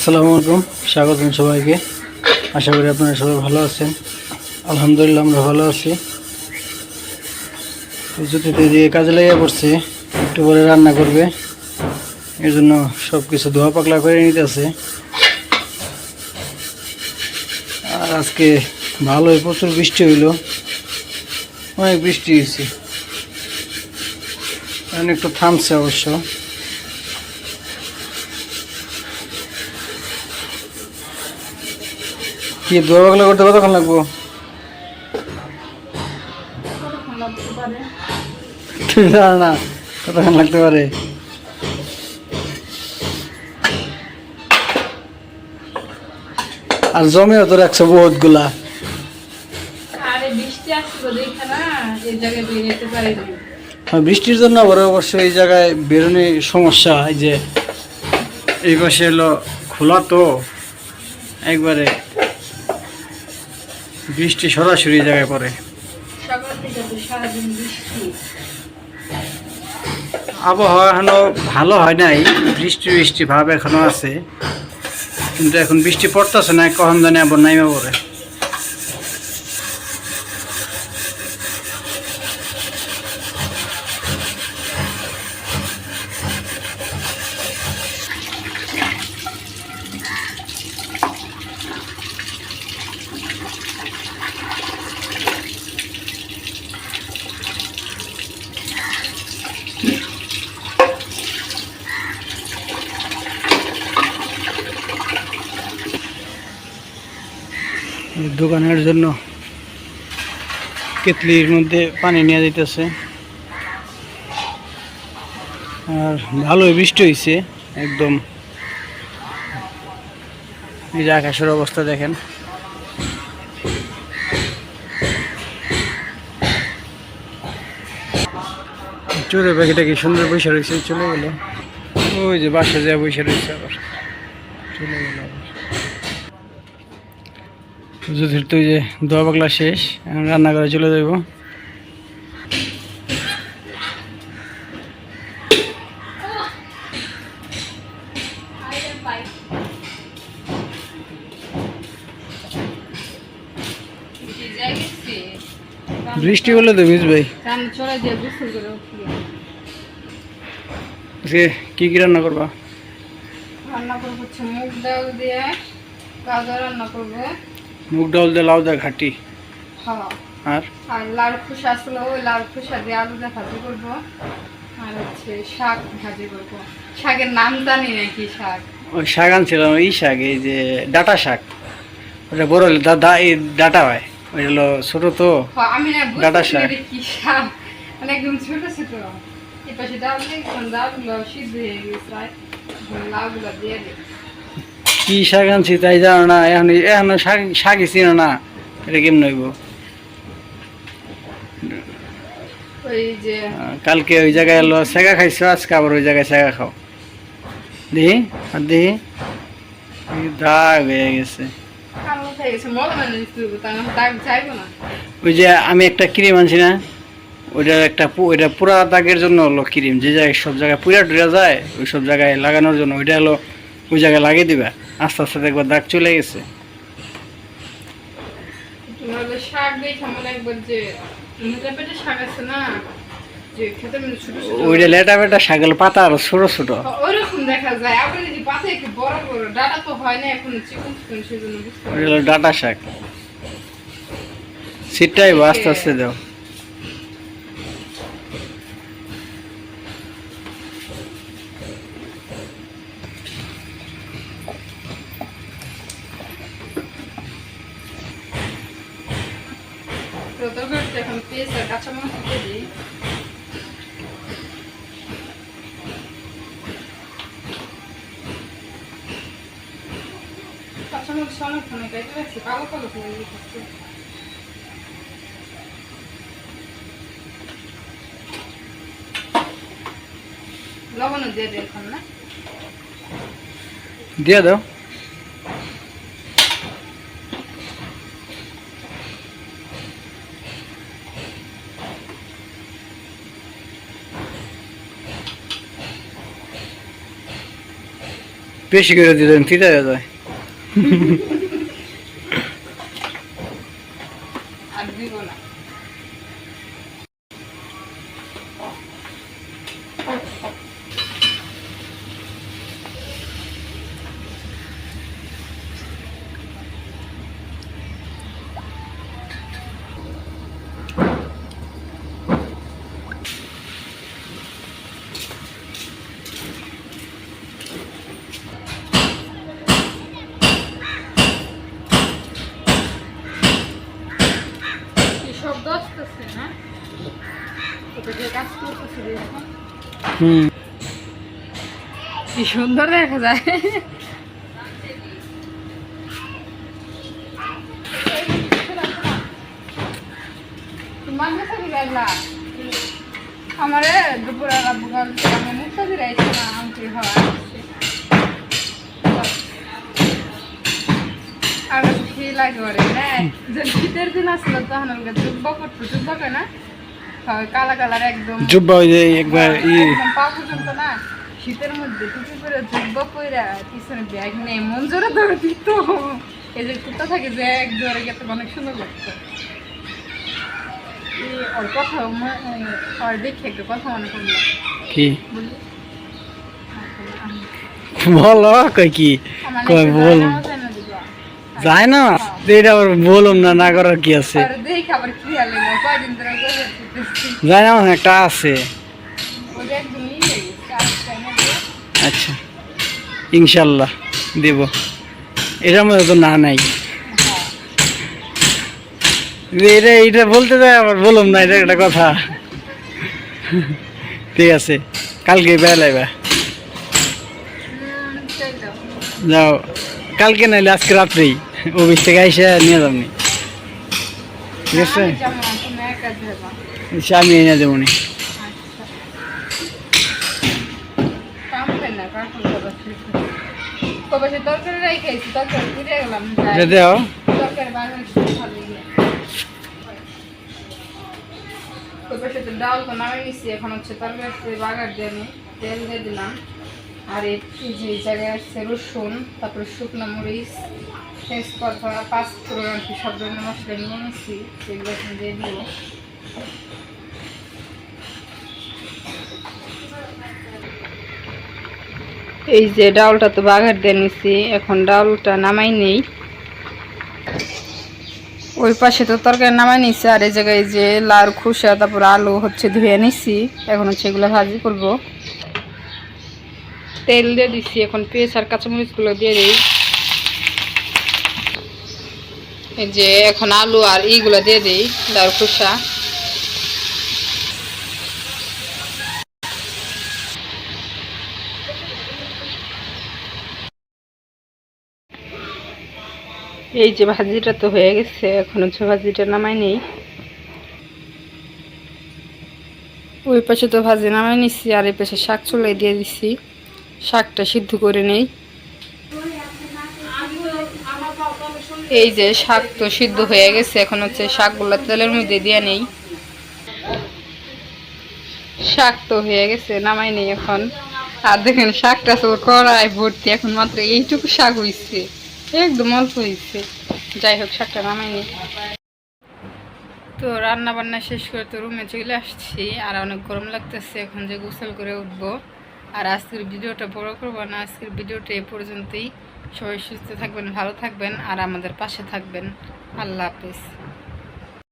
আসসালামু আলাইকুম, স্বাগতম সবাইকে। আশা করি আপনারা সবাই ভালো আছেন। আলহামদুলিল্লাহ আমরা ভালো আছি। তো যদি এদিকে কাজে লেগে পড়ছে, একটু পরে রান্না করবে, এর জন্য সব কিছু ধোয়া পাকলা করে নিতেছে। আর আজকে ভালোই প্রচুর বৃষ্টি হইল, অনেক বৃষ্টি হয়েছে, এখন একটু থামছে অবশ্য। কি ধোয়া পাকলা করতে কতক্ষণ লাগবো? না, কতক্ষণ লাগতে পারে? আর জমিও তো রাখছো বহুত গুলা। বৃষ্টির জন্য আবার অবশ্য এই জায়গায় বেরোনোর সমস্যা। এই যে এই পাশে এলো খোলা, তো একবারে বৃষ্টি সরাসরি জায়গায় পড়ে। আবহাওয়া এখনো ভালো হয় নাই, বৃষ্টি বৃষ্টি ভাব এখনো আছে, কিন্তু এখন বৃষ্টি পড়তেছে না, কখন জানি আবার নাইমা পড়ে। দোকানের জন্য কেতলির মধ্যে পানি নিয়ে যাইতেছে। আর ভালোই বৃষ্টি হয়েছে একদম। এই যে আকাশের অবস্থা দেখেন, চোরে পাখিটা কি সুন্দর বসে রয়েছে, চলে গেল। ওই যে বাসা যা বসে রয়েছে, আবার চলে গেল। যদি তো যে দোয়া পাকলা শেষ, রান্না করে চলে যাব। বৃষ্টি হলে তো ভিজবেই। কি কি রান্না করবা? রান্না করবো হচ্ছে মুগ ডাল দিয়ে গাজর রান্না করবো। মুগ ডাল দিয়ে লাউ দিয়ে ঘাটি। হ্যাঁ, আর লাউর খোসা ছিল, ওই লাউর খোসা দিয়ে আলু দিয়ে ভাজি করবো। আর হচ্ছে শাক ভাজি করবো। শাকের নাম জানি না কি শাক। ওই শাক আনছিলাম, এই শাক, এই যে ডাটা শাক, ওটা বড় এই ডাটা হয়, ওই হলো ছোট তো। আমি না ডাটা বুঝতে শাক। কি শাক, মানে একদম ছোট ছোট। এই পাশে ডাল দিয়ে ডালগুলো সিদ্ধ হয়ে গেছে, লাউগুলো দিয়ে দিই। কি শাক আনছি তাই জানো না? এখন এখন শাকই চিনো না, এটা কেমন হইব? ওই যে কালকে ওই জায়গায় এলো সেগা খাইছো, আজকে আবার ওই জায়গায় সেগা খাও। দেখি আর দেখি, দাগ হয়ে গেছে। কালো হয়ে গেছে, মজা মানে দাগ যাইব না। ওই যে আমি একটা ক্রিম আনছি না, ওইটার একটা ওইটা পুরা দাগের জন্য হলো ক্রিম, যে জায়গায় সব জায়গায় পুরা টুরা যায়, ওই সব জায়গায় লাগানোর জন্য ওইটা হলো, ওই জায়গায় লাগিয়ে দিবা, আস্তে আস্তে দেখবা দাগ চলে গেছে। শাক দেখে মনে একবার যে পেটে শাক আছে না, যে খেতে মানে ছোট ছোট, ওইটা লেটা বেটা শাকের পাতা আরো ছোট ছোট ওইরকম দেখা যায়। আবার যদি পাতা একটু বড় বড়, ডাটা তো হয় না এখন, চিকন চিকন, সেজন্য বুঝতে ওইটা হলো ডাটা শাক। সিটটাই আস্তে আস্তে দাও। তরকারিতে এখন পেঁয়াজ আর কাঁচামরিচ দিয়ে দিই। কাঁচামরিচ অনেকক্ষণে কেটে রাখছি, কালো কালো হয়ে গেছে। লবণও দিয়ে দিই এখন, না দিয়ে দাও। বেশি করে দিলেন ফিরে যায়। আর দিব না। কি শব্দ আসতেছে না? ওটা যে কাজ করতেছে দেখুন। হুম। কি সুন্দর দেখা যায়। আমারে দুপুরে বুকাল আমি মুক্তা দিরাইছি না আংটি হওয়া আর কি লাগে ওরে না যে শীতের দিন আসলো তখন ওকে জুব্বা করতো জুব্বা কেনা কালা কালার একদম জুব্বা ওই যে একবার একদম পা পর্যন্ত না শীতের মধ্যে টুপি করে জুব্বা পইরা পিছনে ব্যাগ নেই মন জোরে ধরে দিত এই যে কুত্তা থাকে যে এক জোরে গেতে অনেক সুন্দর লাগতো ওর কথা ওর দেখে একটু কথা মনে করলো কি বুঝলি বলো কই কি কই বল যায় না এটা আবার বলুন না না করার কি আছে দেখে আবার কি হলো কয়দিন ধরে যায় না একটা আছে ওদের একদমই আচ্ছা ইনশাল্লাহ দেব এটার মধ্যে তো না নাই এটা এটা বলতে যায় আবার বলুন না এটা একটা কথা ঠিক আছে কালকে বেলাইবা যাও কালকে নাইলে আজকে রাত্রেই অফিস থেকে এসে নিয়ে যাবনি ঠিক আছে আচ্ছা, আমি এনে দেবো নি তরকারি রাইখাইছি তরকারি ফিরে গেলাম দেও তরকারি ডাল তো নামে নিচ্ছি এখন হচ্ছে তরকারি বাগার দিয়ে আমি তেল দিয়ে দিলাম আর এই যে জায়গায় আসছে রসুন তারপরে শুকনো মরিচ তেজপাতা পাঁচফোড়ন আর কি সব ধরনের মশলা নিয়ে নিচ্ছি সেগুলো এখন দিয়ে দিব এই যে ডালটা তো বাগার দিয়ে নিচ্ছি এখন ডালটা নামাই নেই ওই পাশে তো তরকারি নামাই নিচ্ছি আর এই জায়গায় যে লাউ খোসা তারপর আলু হচ্ছে ধুয়ে নিচ্ছি এখন হচ্ছে এগুলো ভাজি করবো তেল দিয়ে দিচ্ছি এখন পেঁয়াজ আর কাঁচামরিচগুলো দিয়ে দিই এই যে এখন আলু আর ইগুলো দিয়ে দিই লাউ খোসা এই যে ভাজিটা তো হয়ে গেছে এখন হচ্ছে ভাজিটা নামাই নেই ওই পাশে তো ভাজি নামাই নিচ্ছি আর এই পাশে শাক চুলাই দিয়ে দিচ্ছি শাকটা সিদ্ধ করে নেই এই যে শাক তো সিদ্ধ হয়ে গেছে এখন হচ্ছে শাকগুলো তেলের মধ্যে দিয়ে নেই শাক তো হয়ে গেছে নামাই নেই এখন আর দেখেন শাকটা তো কড়াই ভর্তি এখন মাত্র এইটুকু শাক হয়েছে একদম অল্প হয়েছে যাই হোক শাকটা নামাই নেই তো রান্না বান্না শেষ করে তো রুমে চলে আসছি আর অনেক গরম লাগতেছে এখন যে গোসল করে উঠবো আর আজকের ভিডিওটা বড় করবো না আজকের ভিডিওটা এ পর্যন্তই সবাই সুস্থ থাকবেন ভালো থাকবেন আর আমাদের পাশে থাকবেন আল্লাহ হাফেজ